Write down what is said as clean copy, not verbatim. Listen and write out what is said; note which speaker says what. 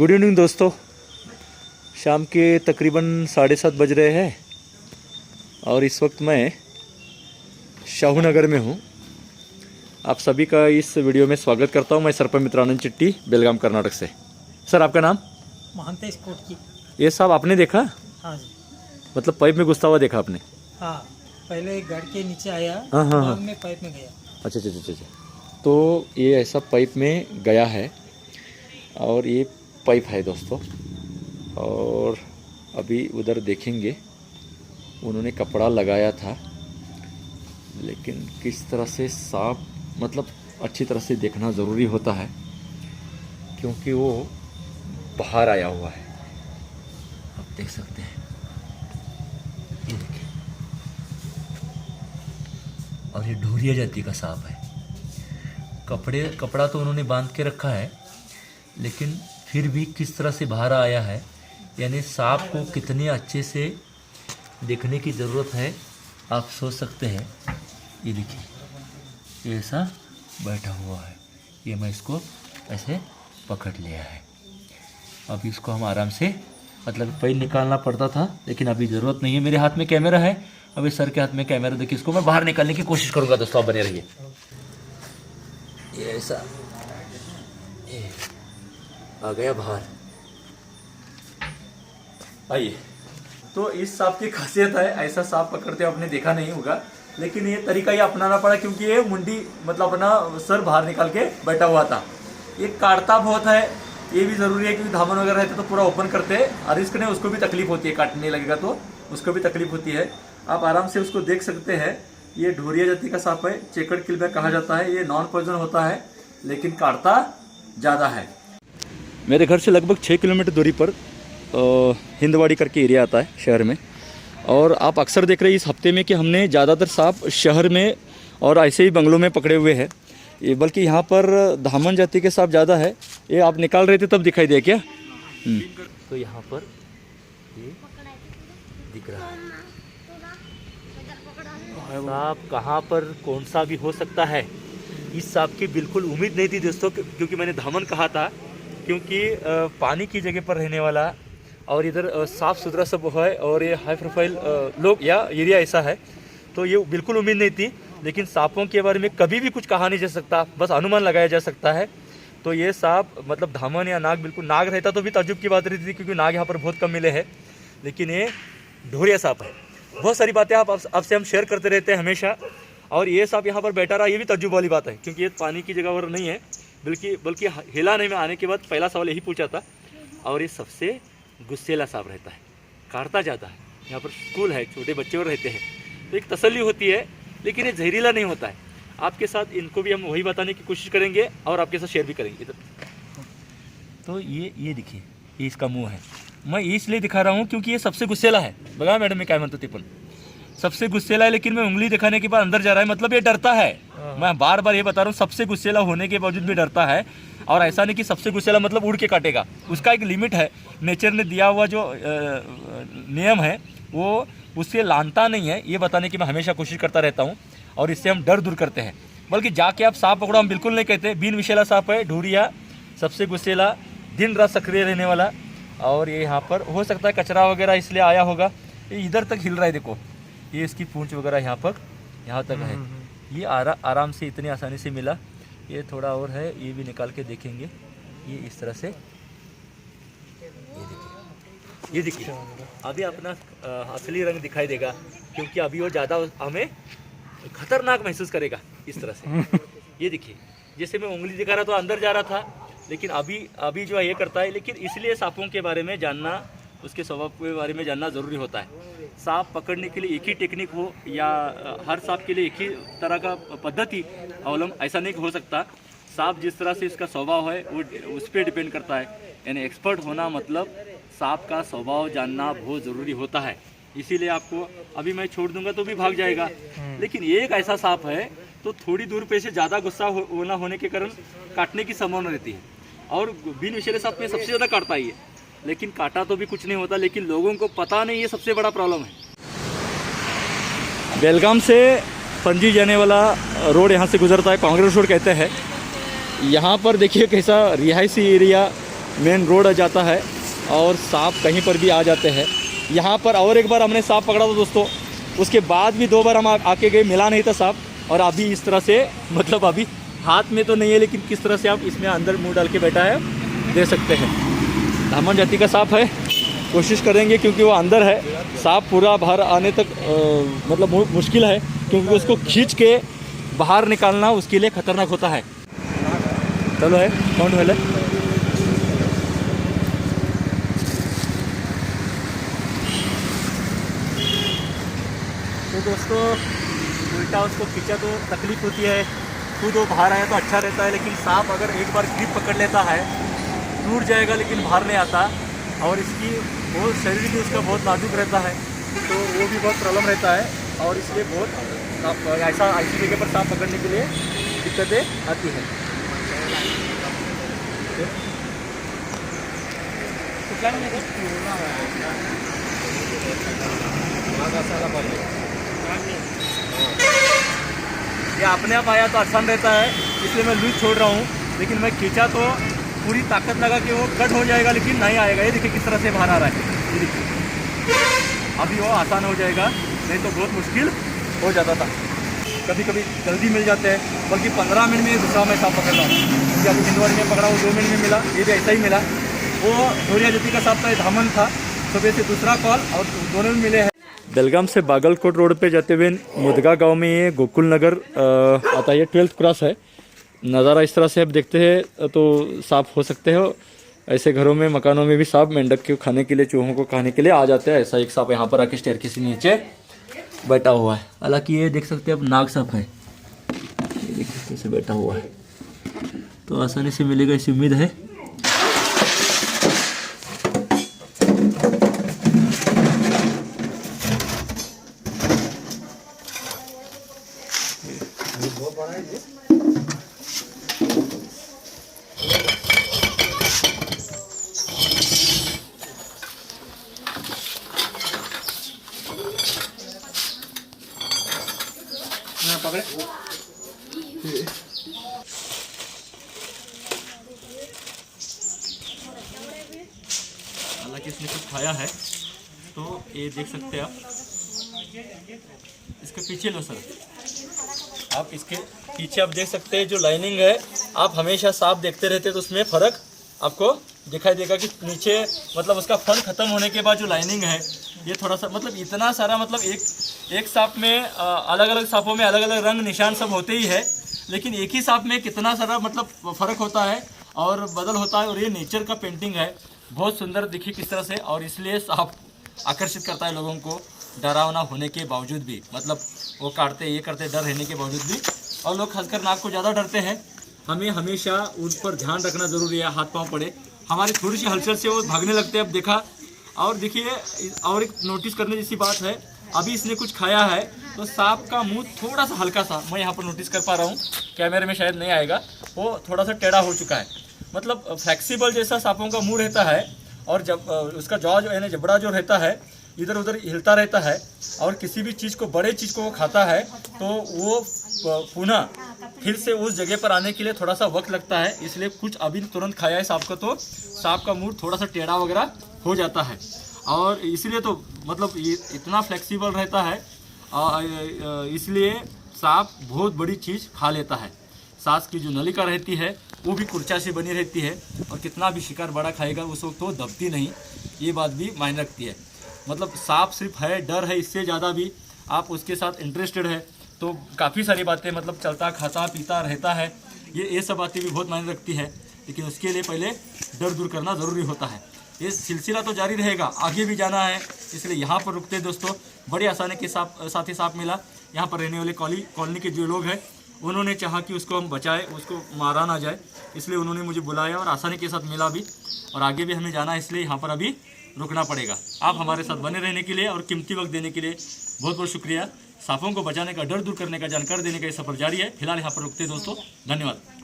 Speaker 1: Good evening दोस्तों। शाम के तकरीबन 7:30 बज रहे हैं और इस वक्त मैं शाहू नगर में हूँ। आप सभी का इस वीडियो में स्वागत करता हूँ। मैं सरपंच मित्रानंद चिट्टी, बेलगाम कर्नाटक से। सर, आपका नाम?
Speaker 2: महंतेश कोटकी।
Speaker 1: ये साहब आपने देखा?
Speaker 2: हाँ जी।
Speaker 1: मतलब पाइप में घुसता हुआ देखा आपने?
Speaker 2: हाँ, पहले घर के नीचे आया,
Speaker 1: हाँ हाँ हाँ,
Speaker 2: बाद में पाइप में गया।
Speaker 1: अच्छा अच्छा अच्छा अच्छा। तो ये ऐसा पाइप में गया है और ये पाइप है दोस्तों। और अभी उधर देखेंगे, उन्होंने कपड़ा लगाया था, लेकिन किस तरह से साफ, मतलब अच्छी तरह से देखना ज़रूरी होता है क्योंकि वो बाहर आया हुआ है। आप देख सकते हैं, ये देखिए। और ये ढोरिया जाति का सांप है। कपड़ा तो उन्होंने बांध के रखा है, लेकिन फिर भी किस तरह से बाहर आया है, यानी सांप को कितने अच्छे से देखने की ज़रूरत है आप सोच सकते हैं। ये देखिए, ऐसा बैठा हुआ है। ये मैं इसको ऐसे पकड़ लिया है। अब इसको हम आराम से, मतलब पहले निकालना पड़ता था, लेकिन अभी ज़रूरत नहीं है। मेरे हाथ में कैमरा है, अभी सर के हाथ में कैमरा। देखिए, इसको मैं बाहर निकालने की कोशिश करूँगा दोस्तों, आप बने रहिए। ये ऐसा ये आ गया बाहर। आइए। तो इस सांप की खासियत है, ऐसा सांप पकड़ते आपने देखा नहीं होगा, लेकिन ये तरीका ये अपनाना पड़ा क्योंकि ये मुंडी, मतलब अपना सर बाहर निकाल के बैठा हुआ था। ये काटता बहुत है, ये भी ज़रूरी है क्योंकि धामन वगैरह रहते तो पूरा ओपन करते हैं और रिस्क नहीं, उसको भी तकलीफ होती है, काटने लगेगा तो उसको भी तकलीफ होती है। आप आराम से उसको देख सकते हैं। ये ढोरिया जाति का सांप है, चेकड़ किल में कहा जाता है। ये नॉन पॉइजन होता है, लेकिन काटता ज़्यादा है। मेरे घर से लगभग 6 किलोमीटर दूरी पर हिंदवाड़ी करके एरिया आता है शहर में। और आप अक्सर देख रहे हैं इस हफ्ते में कि हमने ज़्यादातर सांप शहर में और ऐसे ही बंगलों में पकड़े हुए हैं। ये बल्कि यहाँ पर धामन जाति के सांप ज़्यादा है। ये आप निकाल रहे थे तब दिखाई दिया क्या? तो यहाँ पर ये दिख रहा है। सांप कहाँ पर कौन सा भी हो सकता है, इस सांप की बिल्कुल उम्मीद नहीं थी दोस्तों, क्योंकि मैंने धामन कहा था, क्योंकि पानी की जगह पर रहने वाला और इधर साफ़ सुथरा सब है और ये हाई प्रोफाइल लोग या एरिया ऐसा है, तो ये बिल्कुल उम्मीद नहीं थी। लेकिन सांपों के बारे में कभी भी कुछ कहा नहीं जा सकता, बस अनुमान लगाया जा सकता है। तो ये सांप, मतलब धामन या नाग, बिल्कुल नाग रहता तो भी ताज्जुब की बात रहती थी, क्योंकि नाग यहाँ पर बहुत कम मिले हैं, लेकिन ये ढोरिया सांप है। बहुत सारी बातें आपसे हम शेयर करते रहते हैं हमेशा, और ये सांप यहाँ पर बैठा रहा, ये भी ताज्जुब वाली बात है, क्योंकि ये पानी की जगह पर नहीं है, बल्कि हिलाने में आने के बाद पहला सवाल यही पूछा था। और ये सबसे गुस्सेला सांप रहता है, काटता ज़्यादा है। यहाँ पर स्कूल है, छोटे बच्चे और रहते हैं, तो एक तसल्ली होती है, लेकिन ये जहरीला नहीं होता है। आपके साथ इनको भी हम वही बताने की कोशिश करेंगे और आपके साथ शेयर भी करेंगे। इधर तो ये देखिए, ये इसका मुंह है। मैं इसलिए दिखा रहा हूँ क्योंकि ये सबसे गुस्सेला है। बघा मॅडम, मी काय म्हणतो ते पण सबसे गुस्सेला है, लेकिन मैं उंगली दिखाने के बाद अंदर जा रहा है, मतलब ये डरता है। मैं बार बार ये बता रहा हूँ, सबसे गुस्सेला होने के बावजूद भी डरता है। और ऐसा नहीं कि सबसे गुस्सेला मतलब उड़ के काटेगा, उसका एक लिमिट है। नेचर ने दिया हुआ जो नियम है वो उससे लानता नहीं है, ये बताने की मैं हमेशा कोशिश करता रहता हूँ। और इससे हम डर दूर करते हैं। बल्कि जाके आप सांप पकड़ो, हम बिल्कुल नहीं कहते। बिन विषैला सांप है ढोरिया, सबसे गुस्सेला, दिन रात सक्रिय रहने वाला। और ये यहाँ पर हो सकता है कचरा वगैरह इसलिए आया होगा। ये इधर तक हिल रहा है, देखो, ये इसकी पूंछ वगैरह यहाँ तक है। ये आराम से इतनी आसानी से मिला। ये थोड़ा और है, ये भी निकाल के देखेंगे। ये इस तरह से, ये देखिए अभी अपना असली रंग दिखाई देगा, क्योंकि अभी वो ज़्यादा हमें खतरनाक महसूस करेगा इस तरह से। ये देखिए, जैसे मैं उंगली दिखा रहा तो अंदर जा रहा था, लेकिन अभी जो है ये करता है। लेकिन इसलिए सांपों के बारे में जानना, उसके स्वभाव के बारे में जानना ज़रूरी होता है। सांप पकड़ने के लिए एक ही टेक्निक हो या हर सांप के लिए एक ही तरह का पद्धति अवलंब, ऐसा नहीं हो सकता। सांप जिस तरह से इसका स्वभाव है वो उस पर डिपेंड करता है। यानी एक्सपर्ट होना मतलब सांप का स्वभाव जानना बहुत ज़रूरी होता है। इसीलिए आपको अभी मैं छोड़ दूंगा तो भी भाग जाएगा, लेकिन एक ऐसा सांप है तो थोड़ी दूर पे से ज़्यादा गुस्सा होने के कारण काटने की संभावना रहती है। और बिन विषैले सांप में सबसे ज़्यादा काटता ही है, लेकिन काटा तो भी कुछ नहीं होता, लेकिन लोगों को पता नहीं, ये सबसे बड़ा प्रॉब्लम है। बेलगाम से पणजी जाने वाला रोड यहाँ से गुजरता है, कांग्रेस रोड कहते हैं। यहाँ पर देखिए कैसा रिहायशी एरिया, मेन रोड आ जाता है और सांप कहीं पर भी आ जाते हैं। यहाँ पर और एक बार हमने सांप पकड़ा था दोस्तों, उसके बाद भी 2 बार हम आके गए, मिला नहीं था सांप। और अभी इस तरह से मतलब अभी हाथ में तो नहीं है, लेकिन किस तरह से आप इसमें अंदर मुंह डाल के बैठा है दे सकते हैं। धामन जाति का सांप है, कोशिश करेंगे क्योंकि वो अंदर है। सांप पूरा बाहर आने तक मतलब मुश्किल है, क्योंकि उसको खींच के बाहर निकालना उसके लिए खतरनाक होता है। चलो है कौन वाले तो दोस्तों उल्टा उसको खींचा तो तकलीफ होती है, खुद वो बाहर आया तो अच्छा रहता है। लेकिन सांप अगर एक बार ग्रिप पकड़ लेता है टूट जाएगा, लेकिन बाहर नहीं आता। और इसकी वो शरीर भी उसका बहुत नाजुक रहता है, तो वो भी बहुत प्रॉब्लम रहता है। और इसलिए बहुत ऐसी जगह पर सांप पकड़ने के लिए दिक्कतें आती हैं। ये अपने आप आया तो आसान रहता है, इसलिए मैं लूज छोड़ रहा हूँ। लेकिन मैं खींचा तो पूरी ताकत लगा कि वो कट हो जाएगा, लेकिन नहीं आएगा। ये देखिए किस तरह से बाहर आ रहा है, ये देखिए अभी वो आसान हो जाएगा, नहीं तो बहुत मुश्किल हो जाता था। कभी कभी जल्दी मिल जाते हैं, बल्कि 15 मिनट में दूसरा मैं सांप पकड़ रहा हूँ। क्योंकि अभी हिंदवाड़ी में पकड़ा वो 2 मिनट में मिला, ये भी ऐसा ही मिला। वो धोरिया जाति का सांप था, धामन था। सुबह से दूसरा कॉल और दोनों में मिले हैं। बेलगाम से बागलकोट रोड पे जाते हुए मुदगा गांव में ये गोकुल नगर आता है, ये 12th क्रॉस है। नज़ारा इस तरह से आप देखते हैं तो सांप हो सकते हो। ऐसे घरों में मकानों में भी सांप मेंढक के खाने के लिए, चूहों को खाने के लिए आ जाते हैं। ऐसा एक सांप यहाँ पर आके स्टेयरकेस के नीचे बैठा हुआ है। हालांकि ये देख सकते हैं आप नाग सांप है, ये देखिए कैसे बैठा हुआ है। तो आसानी से मिलेगा इसी उम्मीद है। पकड़े हालांकि इसने कुछ खाया है, तो ये देख सकते हैं आप। इसके पीछे लो सर, आप इसके पीछे आप देख सकते हैं जो लाइनिंग है। आप हमेशा सांप देखते रहते हैं तो उसमें फ़र्क आपको दिखाई देगा कि नीचे मतलब उसका फन खत्म होने के बाद जो लाइनिंग है ये थोड़ा सा मतलब इतना सारा मतलब एक सांप में अलग अलग सांपों में अलग अलग रंग निशान सब होते ही है, लेकिन एक ही सांप में कितना सारा मतलब फ़र्क होता है और बदल होता है। और ये नेचर का पेंटिंग है, बहुत सुंदर दिखी किस तरह से। और इसलिए सांप आकर्षित करता है लोगों को, डरावना होने के बावजूद भी, मतलब वो काटते ये करते डर रहने के बावजूद भी। और लोग खासकर नाग को ज़्यादा डरते हैं। हमें हमेशा उन पर ध्यान रखना ज़रूरी है। हाथ पाँव पड़े, हमारी थोड़ी सी हलचल से वो भागने लगते हैं। अब देखा। और देखिए और एक नोटिस करने जैसी बात है, अभी इसने कुछ खाया है तो सांप का मुंह थोड़ा सा हल्का सा, मैं यहाँ पर नोटिस कर पा रहा हूँ, कैमरे में शायद नहीं आएगा, वो थोड़ा सा टेढ़ा हो चुका है। मतलब फ्लेक्सिबल जैसा सांपों का मुंह रहता है। और जब उसका जॉ जो है ना, जबड़ा जो रहता है इधर उधर हिलता रहता है। और किसी भी चीज़ को, बड़े चीज़ को वो खाता है तो वो पुनः फिर से उस जगह पर आने के लिए थोड़ा सा वक्त लगता है। इसलिए कुछ अभी तुरंत खाया है सांप को तो सांप का मुंह थोड़ा सा टेढ़ा वगैरह हो जाता है। और इसलिए तो मतलब ये इतना फ्लेक्सिबल रहता है, इसलिए सांप बहुत बड़ी चीज़ खा लेता है। सांस की जो नलिका रहती है वो भी कुर्चा से बनी रहती है, और कितना भी शिकार बड़ा खाएगा उस वक्त तो दबती नहीं, ये बात भी मायने रखती है। मतलब सांप सिर्फ है डर है, इससे ज़्यादा भी आप उसके साथ इंटरेस्टेड है तो काफ़ी सारी बातें मतलब चलता खाता पीता रहता है, ये सब बातें भी बहुत मायने रखती है। लेकिन उसके लिए पहले डर दूर करना ज़रूरी होता है। ये सिलसिला तो जारी रहेगा, आगे भी जाना है, इसलिए यहाँ पर रुकते हैं दोस्तों। बड़ी आसानी के साथ ही सांप मिला। यहाँ पर रहने वाले कॉलोनी के जो लोग हैं उन्होंने चाहा कि उसको हम बचाएं, उसको मारा ना जाए, इसलिए उन्होंने मुझे बुलाया और आसानी के साथ मिला भी। और आगे भी हमें जाना है, इसलिए यहाँ पर अभी रुकना पड़ेगा। आप हमारे साथ बने रहने के लिए और कीमती वक्त देने के लिए बहुत बहुत शुक्रिया। सांपों को बचाने का, डर दूर करने का, जानकारी देने का ये सफर जारी है। फिलहाल यहाँ पर रुकते हैं दोस्तों, धन्यवाद।